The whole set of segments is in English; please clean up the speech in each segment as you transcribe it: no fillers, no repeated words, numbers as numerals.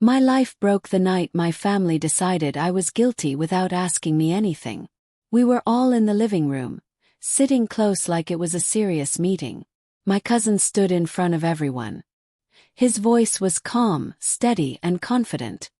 My life broke the night my family decided I was guilty without asking me anything. We were all in the living room, sitting close like it was a serious meeting. My cousin stood in front of everyone. His voice was calm, steady, and confident.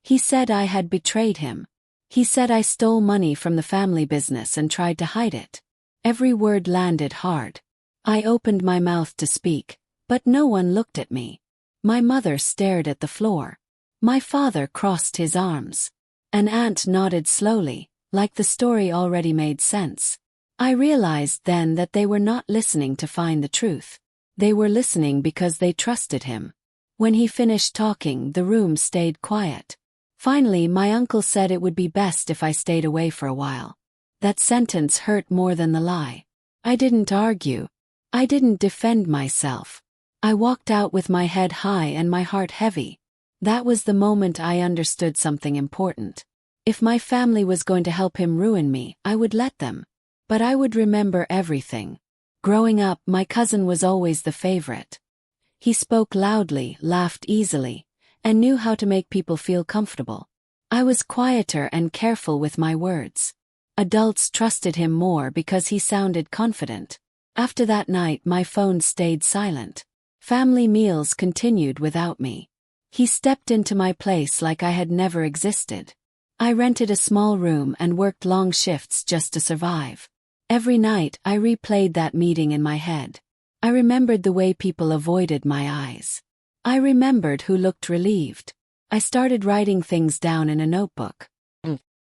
He said I had betrayed him. He said I stole money from the family business and tried to hide it. Every word landed hard. I opened my mouth to speak, but no one looked at me. My mother stared at the floor. My father crossed his arms. An aunt nodded slowly, like the story already made sense. I realized then that they were not listening to find the truth. They were listening because they trusted him. When he finished talking, the room stayed quiet. Finally, my uncle said it would be best if I stayed away for a while. That sentence hurt more than the lie. I didn't argue. I didn't defend myself. I walked out with my head high and my heart heavy. That was the moment I understood something important. If my family was going to help him ruin me, I would let them. But I would remember everything. Growing up, my cousin was always the favorite. He spoke loudly, laughed easily, and knew how to make people feel comfortable. I was quieter and careful with my words. Adults trusted him more because he sounded confident. After that night, my phone stayed silent. Family meals continued without me. He stepped into my place like I had never existed. I rented a small room and worked long shifts just to survive. Every night, I replayed that meeting in my head. I remembered the way people avoided my eyes. I remembered who looked relieved. I started writing things down in a notebook.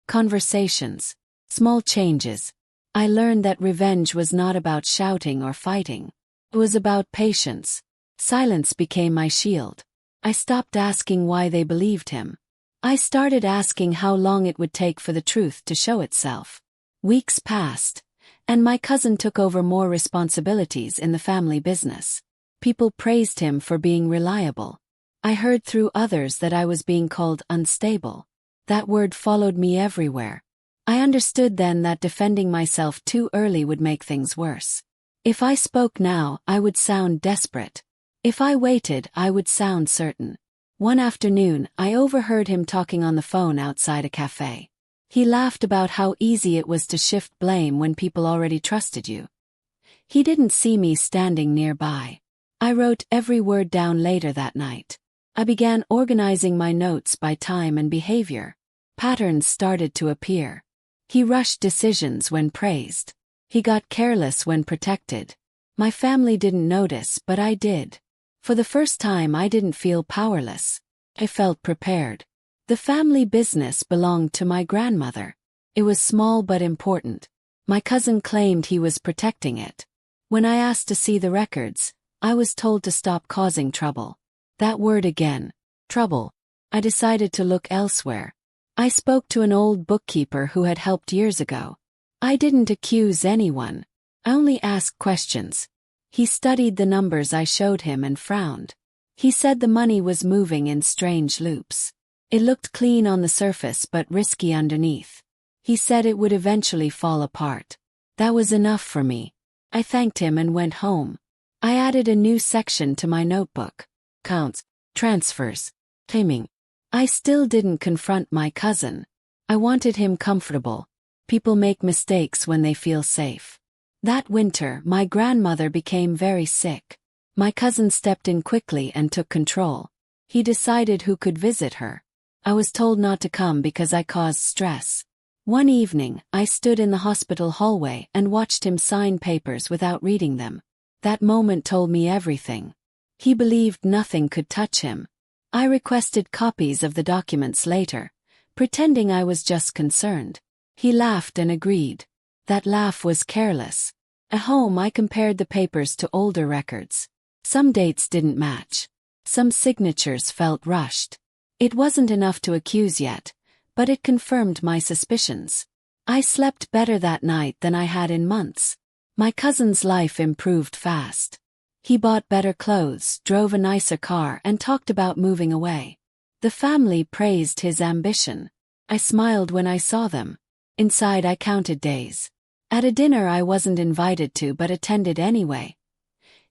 Conversations. Small changes. I learned that revenge was not about shouting or fighting. It was about patience. Silence became my shield. I stopped asking why they believed him. I started asking how long it would take for the truth to show itself. Weeks passed, and my cousin took over more responsibilities in the family business. People praised him for being reliable. I heard through others that I was being called unstable. That word followed me everywhere. I understood then that defending myself too early would make things worse. If I spoke now, I would sound desperate. If I waited, I would sound certain. One afternoon, I overheard him talking on the phone outside a cafe. He laughed about how easy it was to shift blame when people already trusted you. He didn't see me standing nearby. I wrote every word down later that night. I began organizing my notes by time and behavior. Patterns started to appear. He rushed decisions when praised. He got careless when protected. My family didn't notice, but I did. For the first time, I didn't feel powerless. I felt prepared. The family business belonged to my grandmother. It was small but important. My cousin claimed he was protecting it. When I asked to see the records, I was told to stop causing trouble. That word again. Trouble. I decided to look elsewhere. I spoke to an old bookkeeper who had helped years ago. I didn't accuse anyone. I only asked questions. He studied the numbers I showed him and frowned. He said the money was moving in strange loops. It looked clean on the surface but risky underneath. He said it would eventually fall apart. That was enough for me. I thanked him and went home. I added a new section to my notebook. Counts, transfers, claiming. I still didn't confront my cousin. I wanted him comfortable. People make mistakes when they feel safe. That winter, my grandmother became very sick. My cousin stepped in quickly and took control. He decided who could visit her. I was told not to come because I caused stress. One evening, I stood in the hospital hallway and watched him sign papers without reading them. That moment told me everything. He believed nothing could touch him. I requested copies of the documents later, pretending I was just concerned. He laughed and agreed. That laugh was careless. At home, I compared the papers to older records. Some dates didn't match. Some signatures felt rushed. It wasn't enough to accuse yet, but it confirmed my suspicions. I slept better that night than I had in months. My cousin's life improved fast. He bought better clothes, drove a nicer car, and talked about moving away. The family praised his ambition. I smiled when I saw them. Inside, I counted days. At a dinner I wasn't invited to but attended anyway.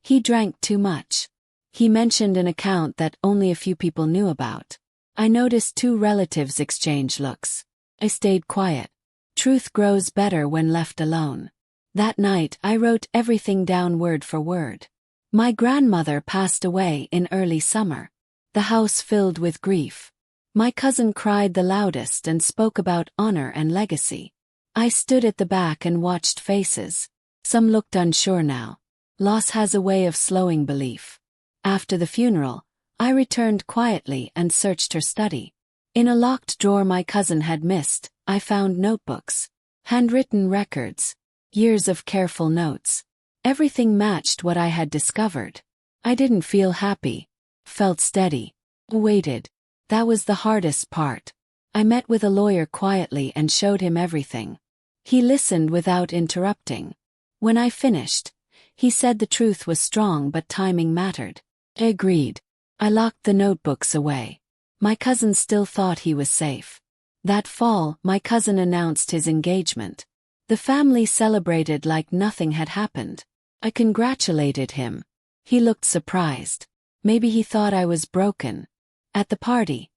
He drank too much. He mentioned an account that only a few people knew about. I noticed 2 relatives exchange looks. I stayed quiet. Truth grows better when left alone. That night I wrote everything down word for word. My grandmother passed away in early summer. The house filled with grief. My cousin cried the loudest and spoke about honor and legacy. I stood at the back and watched faces. Some looked unsure now. Loss has a way of slowing belief. After the funeral, I returned quietly and searched her study. In a locked drawer my cousin had missed, I found notebooks, handwritten records, years of careful notes. Everything matched what I had discovered. I didn't feel happy. Felt steady. Waited. That was the hardest part. I met with a lawyer quietly and showed him everything. He listened without interrupting. When I finished, he said the truth was strong but timing mattered. I agreed. I locked the notebooks away. My cousin still thought he was safe. That fall, my cousin announced his engagement. The family celebrated like nothing had happened. I congratulated him. He looked surprised. Maybe he thought I was broken. At the party,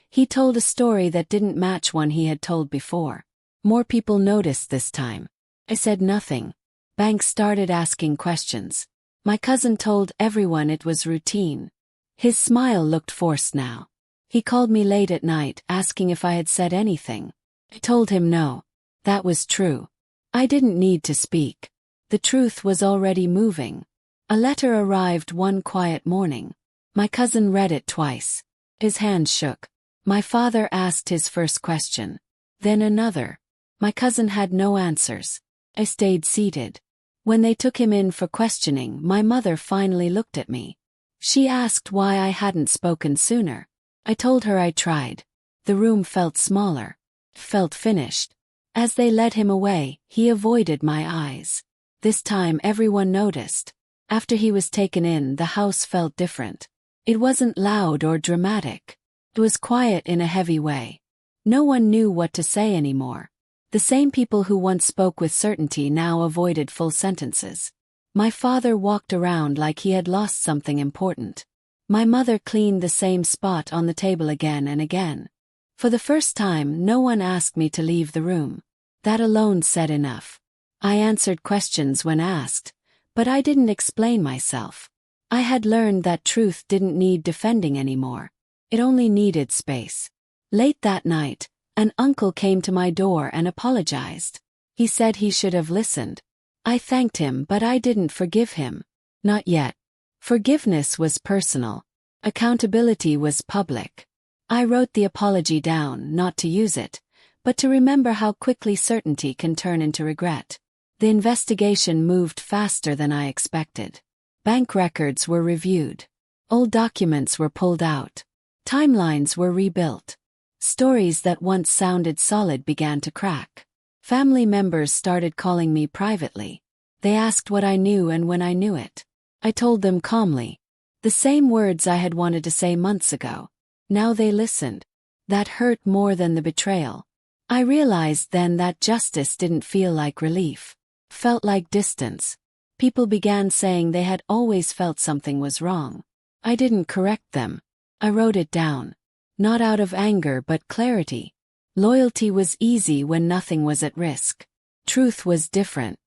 he told a story that didn't match one he had told before. More people noticed this time. I said nothing. Banks started asking questions. My cousin told everyone it was routine. His smile looked forced now. He called me late at night asking if I had said anything. I told him no. That was true. I didn't need to speak. The truth was already moving. A letter arrived one quiet morning. My cousin read it twice. His hand shook. My father asked his first question. Then another. My cousin had no answers. I stayed seated. When they took him in for questioning, my mother finally looked at me. She asked why I hadn't spoken sooner. I told her I tried. The room felt smaller. Felt finished. As they led him away, he avoided my eyes. This time everyone noticed. After he was taken in, the house felt different. It wasn't loud or dramatic. It was quiet in a heavy way. No one knew what to say anymore. The same people who once spoke with certainty now avoided full sentences. My father walked around like he had lost something important. My mother cleaned the same spot on the table again and again. For the first time, no one asked me to leave the room. That alone said enough. I answered questions when asked, but I didn't explain myself. I had learned that truth didn't need defending anymore. It only needed space. Late that night, an uncle came to my door and apologized. He said he should have listened. I thanked him, but I didn't forgive him. Not yet. Forgiveness was personal. Accountability was public. I wrote the apology down, not to use it, but to remember how quickly certainty can turn into regret. The investigation moved faster than I expected. Bank records were reviewed. Old documents were pulled out. Timelines were rebuilt. Stories that once sounded solid began to crack. Family members started calling me privately. They asked what I knew and when I knew it. I told them calmly. The same words I had wanted to say months ago. Now they listened. That hurt more than the betrayal. I realized then that justice didn't feel like relief. Felt like distance. People began saying they had always felt something was wrong. I didn't correct them. I wrote it down. Not out of anger but clarity. Loyalty was easy when nothing was at risk. Truth was different.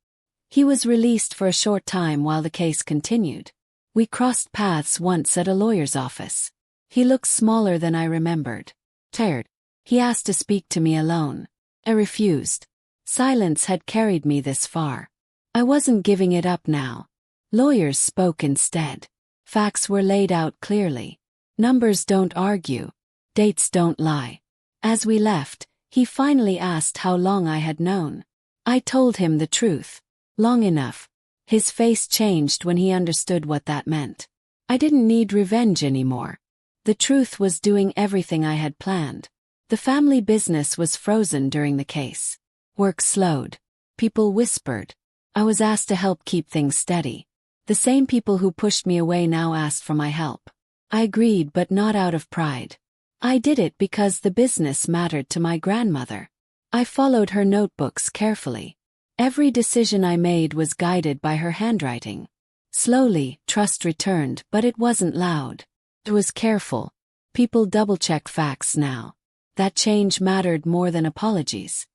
He was released for a short time while the case continued. We crossed paths once at a lawyer's office. He looked smaller than I remembered. Tired. He asked to speak to me alone. I refused. Silence had carried me this far. I wasn't giving it up now. Lawyers spoke instead. Facts were laid out clearly. Numbers don't argue. Dates don't lie. As we left, he finally asked how long I had known. I told him the truth. Long enough. His face changed when he understood what that meant. I didn't need revenge anymore. The truth was doing everything I had planned. The family business was frozen during the case. Work slowed. People whispered. I was asked to help keep things steady. The same people who pushed me away now asked for my help. I agreed, but not out of pride. I did it because the business mattered to my grandmother. I followed her notebooks carefully. Every decision I made was guided by her handwriting. Slowly, trust returned, but it wasn't loud. It was careful. People double-checked facts now. That change mattered more than apologies.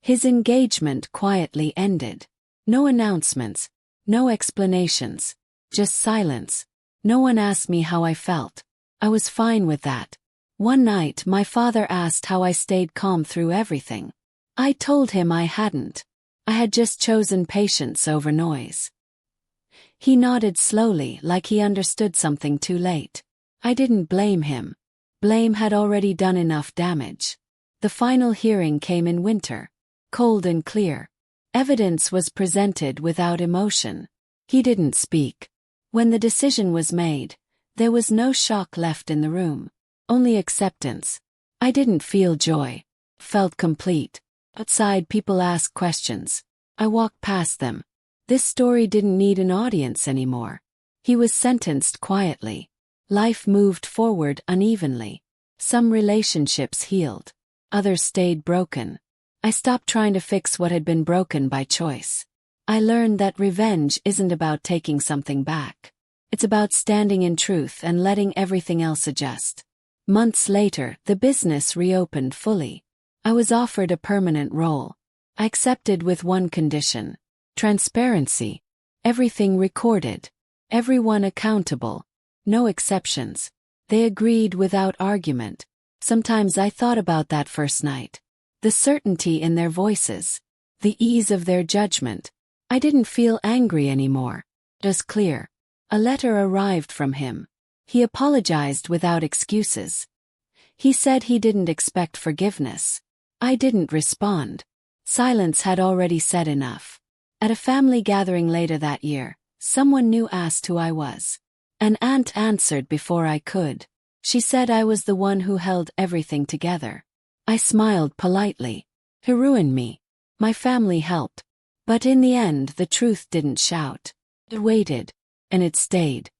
His engagement quietly ended. No announcements, no explanations, just silence. No one asked me how I felt. I was fine with that. One night, my father asked how I stayed calm through everything. I told him I hadn't. I had just chosen patience over noise. He nodded slowly, like he understood something too late. I didn't blame him. Blame had already done enough damage. The final hearing came in winter. Cold and clear. Evidence was presented without emotion. He didn't speak. When the decision was made, there was no shock left in the room. Only acceptance. I didn't feel joy. Felt complete. Outside, people asked questions. I walked past them. This story didn't need an audience anymore. He was sentenced quietly. Life moved forward unevenly. Some relationships healed. Others stayed broken. I stopped trying to fix what had been broken by choice. I learned that revenge isn't about taking something back. It's about standing in truth and letting everything else adjust. Months later, the business reopened fully. I was offered a permanent role. I accepted with one condition: transparency. Everything recorded. Everyone accountable. No exceptions. They agreed without argument. Sometimes I thought about that first night. The certainty in their voices. The ease of their judgment. I didn't feel angry anymore. It was clear. A letter arrived from him. He apologized without excuses. He said he didn't expect forgiveness. I didn't respond. Silence had already said enough. At a family gathering later that year, someone new asked who I was. An aunt answered before I could. She said I was the one who held everything together. I smiled politely. He ruined me. My family helped. But in the end, the truth didn't shout. It waited. And it stayed.